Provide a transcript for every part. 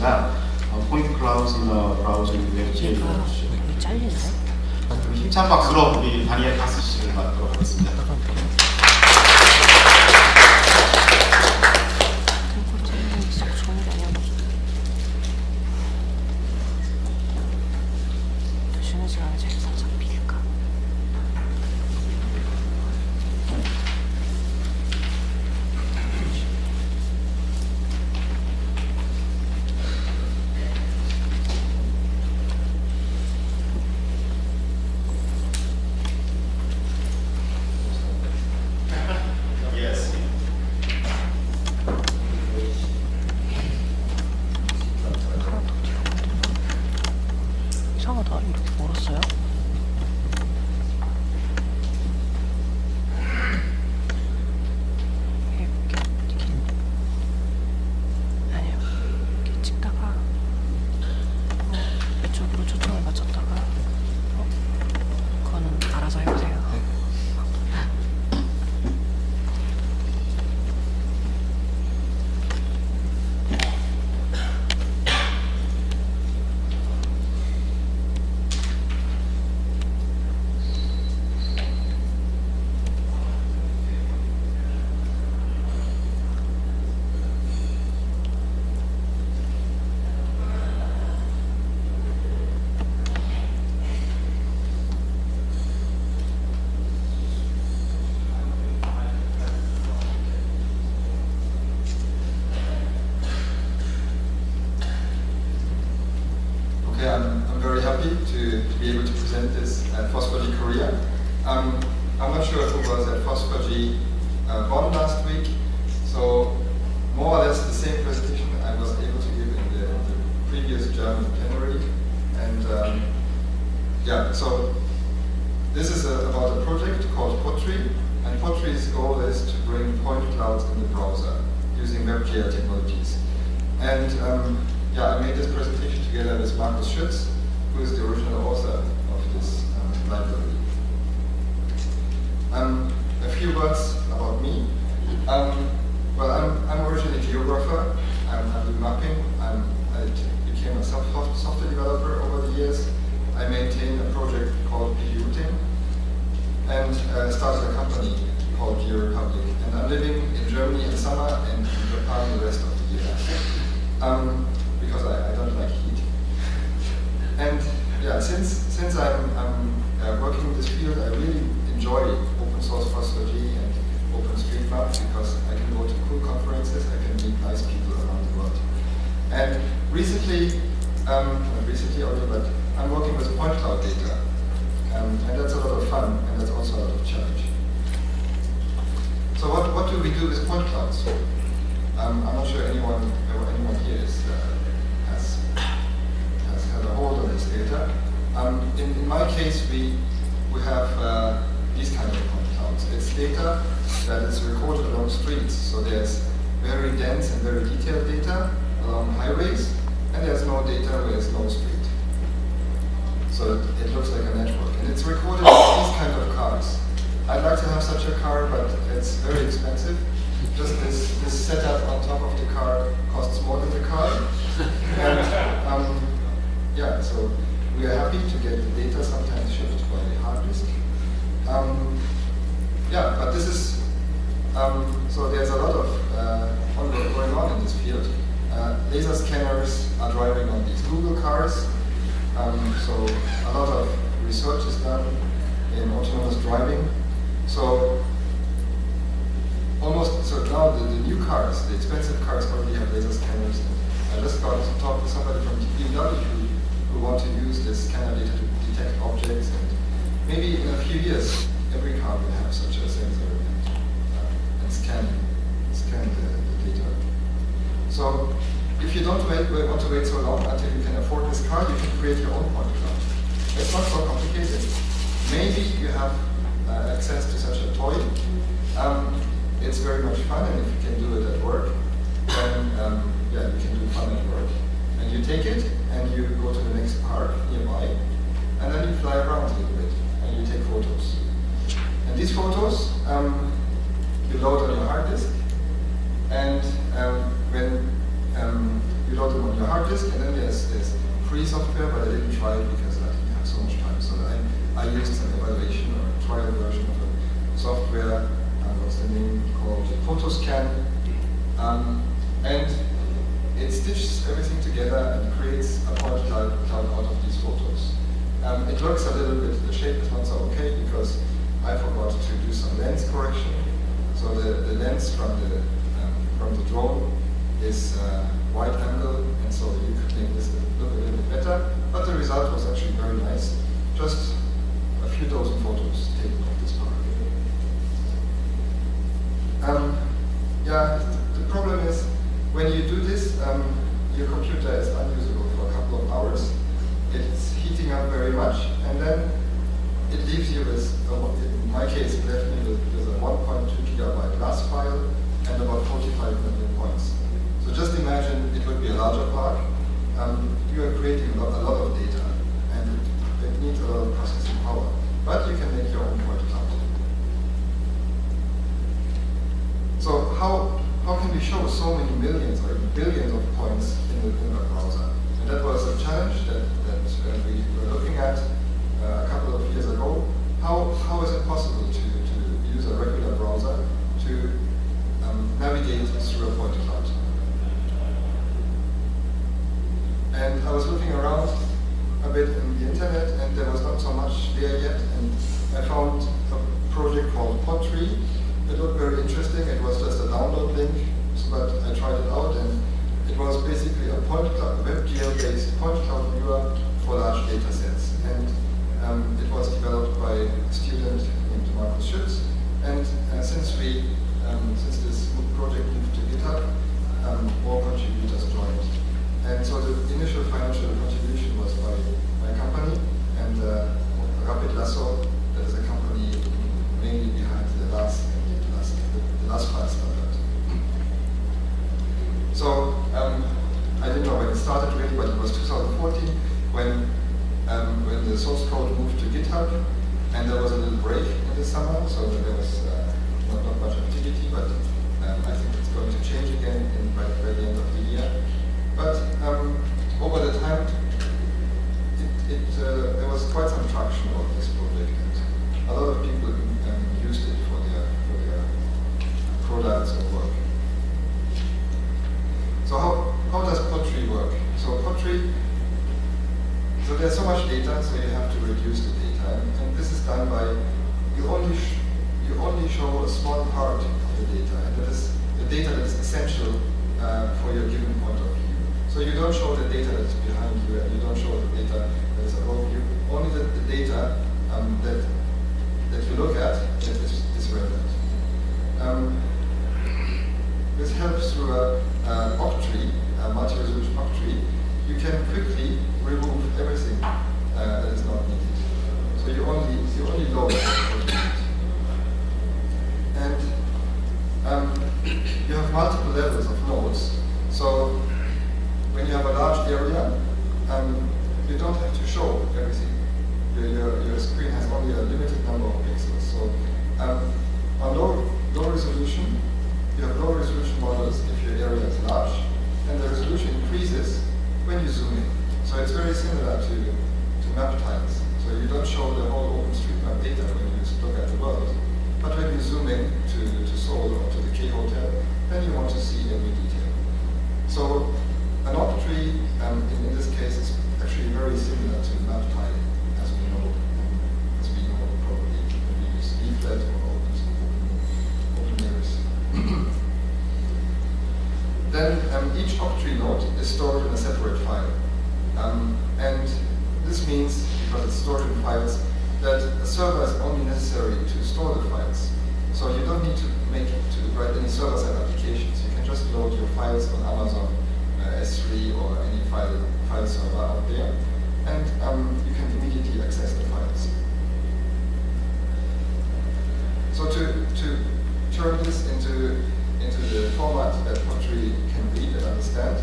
있지만 포인트 클라우드나 브라우저 웹GL 힘찬 박수로 우리 다니엘 카스트 씨를 맞도록 하겠습니다. 이상하다. 이렇게 멀었어요? 아니요. 이렇게 찍다가 이쪽으로 초점을 맞췄다가 그거는 알아서 해보세요. Okay, I'm very happy to be able to present this at FOSS4G Korea. I'm not sure who was at FOSS4G Bonn last week, so more or less the same presentation I was able to give in the previous German plenary. And yeah, so this is about a project called Pottery, and Pottery's goal is to bring point clouds in the browser using WebGL technologies. And yeah, I made this presentation together with Markus Schütz, who is the original author of this library. A few words about me. Well, I'm originally a geographer. I do mapping. I became a software developer over the years. I maintain a project called PD Routing and started a company called GeoRepublic. And I'm living in Germany in summer and in Japan the rest of the year. Because I don't like heat. And yeah, since I'm working in this field, I really enjoy open source FOSS4G and OpenStreetMap because I can go to cool conferences, I can meet nice people around the world. And recently, not recently only, but I'm working with point cloud data. And that's a lot of fun, and that's also a lot of challenge. So what do we do with point clouds? I'm not sure anyone here has had a hold on this data. In my case, we have these kind of point clouds. It's data that is recorded along streets. So there's very dense and very detailed data along highways, and there's no data where there's no street. So it looks like a network, and it's recorded in these kind of cars. I'd like to have such a car, but it's very expensive. Just this setup on top of the car costs more than the car. And yeah, so we are happy to get the data sometimes shipped by the hard disk. Yeah, but this is, so there's a lot of going on in this field. Laser scanners are driving on these Google cars. So a lot of research is done in autonomous driving. So now the new cars, the expensive cars already have laser scanners. And I just got to talk to somebody from BMW who want to use this scanner data to detect objects. And maybe in a few years, every car will have such a sensor and scan the data. So if you don't want to wait so long until you can afford this car, you can create your own point cloud. It's not so complicated. Maybe you have access to such a toy. It's very much fun, and if you can do it at work, then yeah, you can do fun at work. And you take it, and you go to the next park nearby, and then you fly around a little bit, and you take photos. And these photos, you load on your hard disk, and when you load them on your hard hard disk, and then there's free software, but I didn't try it because I didn't have so much time. So I used an evaluation or a trial version of a software, what's the name called, PhotoScan, and it stitches everything together and creates a point cloud out of these photos. It looks a little bit, the shape is not so okay because I forgot to do some lens correction. So the lens from the drone is wide angle, and so you could make this look a little bit better. But the result was actually very nice. Just a few dozen photos taken of this park. Yeah, the problem is when you do this, your computer is unusable for a couple of hours. It's heating up very much, and then it leaves you with, in my case, it left me with a 1.2 gigabyte glass file and about 45 million points. So just imagine it would be a larger park. You are creating a lot of data, and it needs a lot of processing power. But you can make your own point cloud. So how can we show so many millions or even billions of points in the browser? And that was a challenge that we were looking at a couple of years ago. How is it possible to use a regular browser to navigate through a point cloud? And I was looking around a bit in the internet, and there was not so much there yet. And I found a project called Pottery. It looked very interesting. It was just a download link, but I tried it out, and it was basically a point cloud, WebGL-based point cloud viewer for large data sets. And it was developed by a student named Markus Schütz. And since this project moved to GitHub, more contributors joined. And so the initial financial contribution was by my company and Rapid Lasso, that is a company mainly behind the last file standard. So I didn't know when it started really, but it was 2014 when the source code moved to GitHub, and there was a little break in the summer, so there was not much activity, but I think it's going to change again by the end of the year. But over the time, there was quite some traction of this project, and a lot of people used it for their products or work. So how does Pottery work? So Pottery, so there's so much data, so you have to reduce the data, and this is done by you only show a small part of the data, and that is the data that is essential for your given point of view. So you don't show the data that's behind you, and you don't show the data that is above you. Only the data that you look at that is relevant. This helps through a octree, a multi-resolution octree. You can quickly remove everything that is not needed. So you only load what you need. And you have multiple levels of nodes. So when you have a large area, you don't have to show everything. Your screen has only a limited number of pixels. So on low resolution, you have low resolution models if your area is large, and the resolution increases when you zoom in. So it's very similar to map tiles. So you don't show the whole OpenStreetMap data when you look at the world, but when you zoom in to Seoul or to the K Hotel, then you want to see every detail. So an octree, in this case, is actually very similar to map tiling, as we know probably when we use leaflet or open layers. Then each octree node is stored in a separate file. And this means, because it's stored in files, that a server is only necessary to store the files. So you don't need to write any server-side applications. You can just load your files on Amazon S3 or any file server out there, and you can immediately access the files. So to turn this into the format that Pottery can read and understand,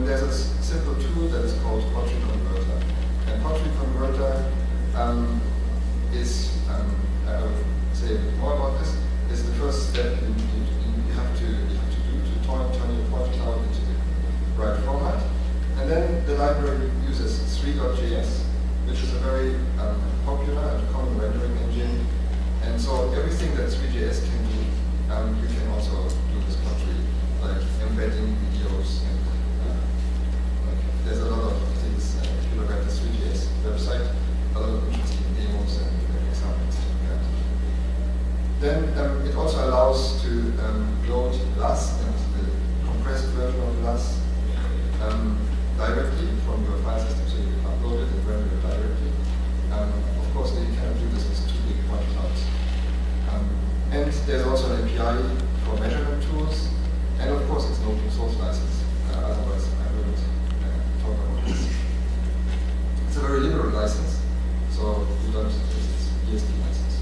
there's a simple tool that is called Pottery Converter. And Pottery Converter is, I will say a bit more about this, is the first step you have to do to turn your point cloud into the right format. And then Vue.js can do, you can also do this pottery, like embedding videos and like there's a lot of things. If you look at the Vue.js website, a lot of interesting demos and examples to look at. Then it also allows to load LAS and the compressed version of LAS directly from your file system, so you can upload it and render it directly. Of course, you cannot do this with two big point clouds. And there's also an API for measurement tools, and of course, it's an open source license. Otherwise, I wouldn't talk about this. It's a very liberal license, so you don't. It's BSD license.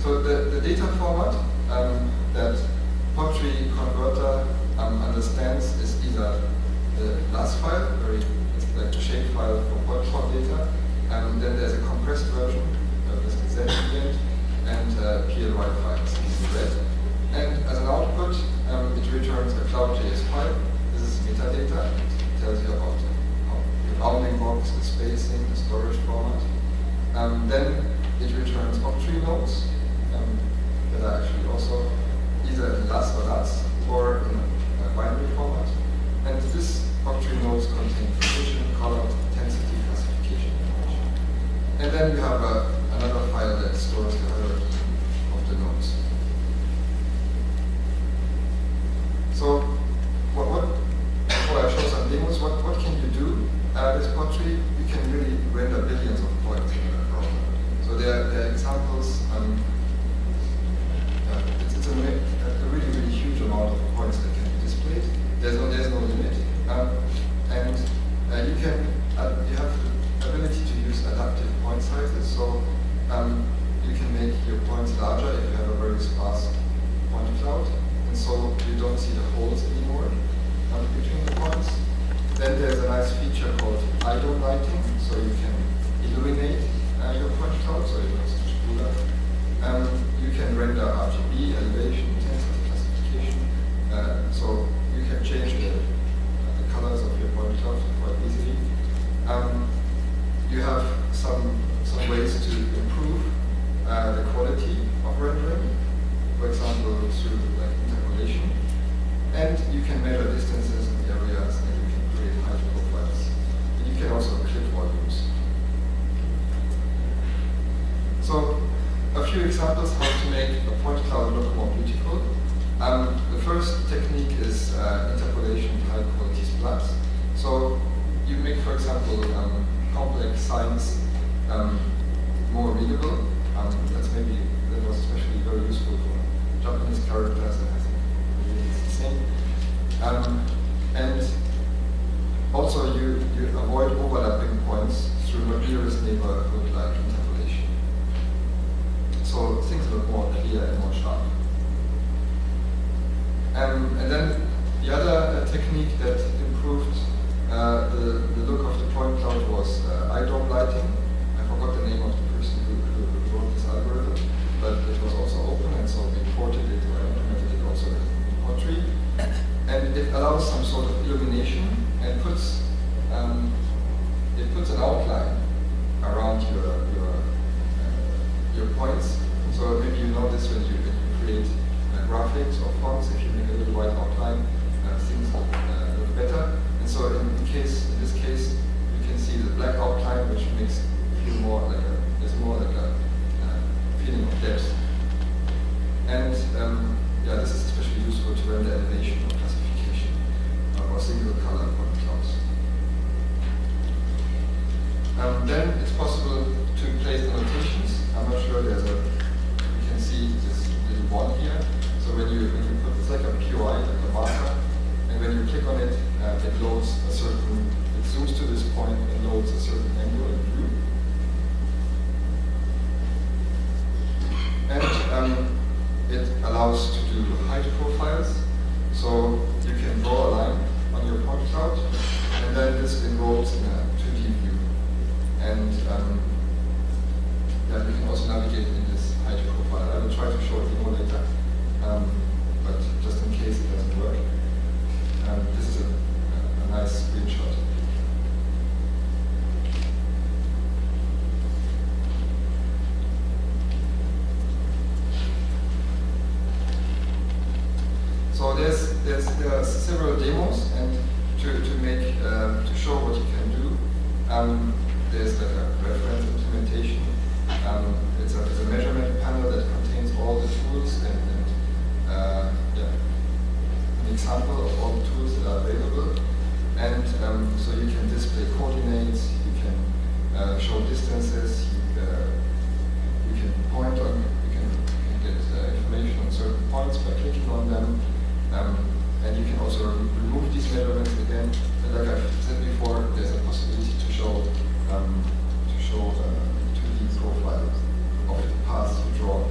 So the data format that Pottery Converter understands is either the LAS file, it's like the shape file for pod data, and then there's a compressed version with the Z at the end, and PLY files in red. And as an output, it returns a Cloud.js file. This is metadata. It tells you about the bounding box, the spacing, the storage format. Then it returns octree nodes that are actually also either in LAS or LAS or in a binary format. And this octree nodes contain position, color, intensity, classification information. And then you have another file that stores the hierarchy of the nodes. So, before I show some demos, what can you do with Pottery? You can really render billions of points in a browser. So there are examples. It's a really, really huge amount of points that can be displayed. There's no limit, and you have the ability to use adaptive point sizes. So you can make your points larger if you have a very sparse point cloud, and so you don't see the holes anymore between the points. Then there's a nice feature called idle lighting, so you can illuminate your point cloud, so it looks much cooler. You can render RGB, elevation, intensity, classification, so you can change the colors of your point cloud quite easily. You have some ways to improve the quality of rendering, for example, through interpolation. And you can measure distances and areas, and you can create height profiles. And you can also clip volumes. So, a few examples how to make a point cloud look more beautiful. The first technique is interpolation with high quality splats. So you make, for example, complex signs more readable. That was especially very useful for Japanese characters, and I think really it's the same. And also you avoid overlapping points through nearest neighborhood like interpolation. So things look more clear and more sharp. And then the other technique that improved the look of the point cloud was eye-dome lighting. I forgot the name of the person who wrote this algorithm, but it was also open, and so we ported it or implemented it also in Pottery. And it allows some sort of illumination and puts an outline around your points. So maybe you know this when you create graphics or fonts. If you make a little white outline, things look better. And so in this case, you can see the black outline, which makes it feel more like a feeling of depth. And this is especially useful to render elevation or classification or single color point clouds. Then it's possible to place annotations. I'm not sure you can see this little one here. So when you put, it's like a POI, like a marker, and when you click on it, it zooms to this point and loads a certain angle and view. And it allows to do height profiles. So you can draw a line on your point cloud, and then this enrolls in a 2D view. And you can also navigate in this height profile. I will try to show it more later, but just in case it doesn't work, this is a nice screenshot. there are several demos, and to show what you can do, there's like a reference implementation. It's a measurement panel that contains all the tools and yeah, an example of all the tools that are available. And so you can display coordinates, you can show distances, you can point on, you can get information on certain points by clicking on them. And you can also remove these measurements again. And like I've said before, there's a possibility to show 2D profile of the paths you draw.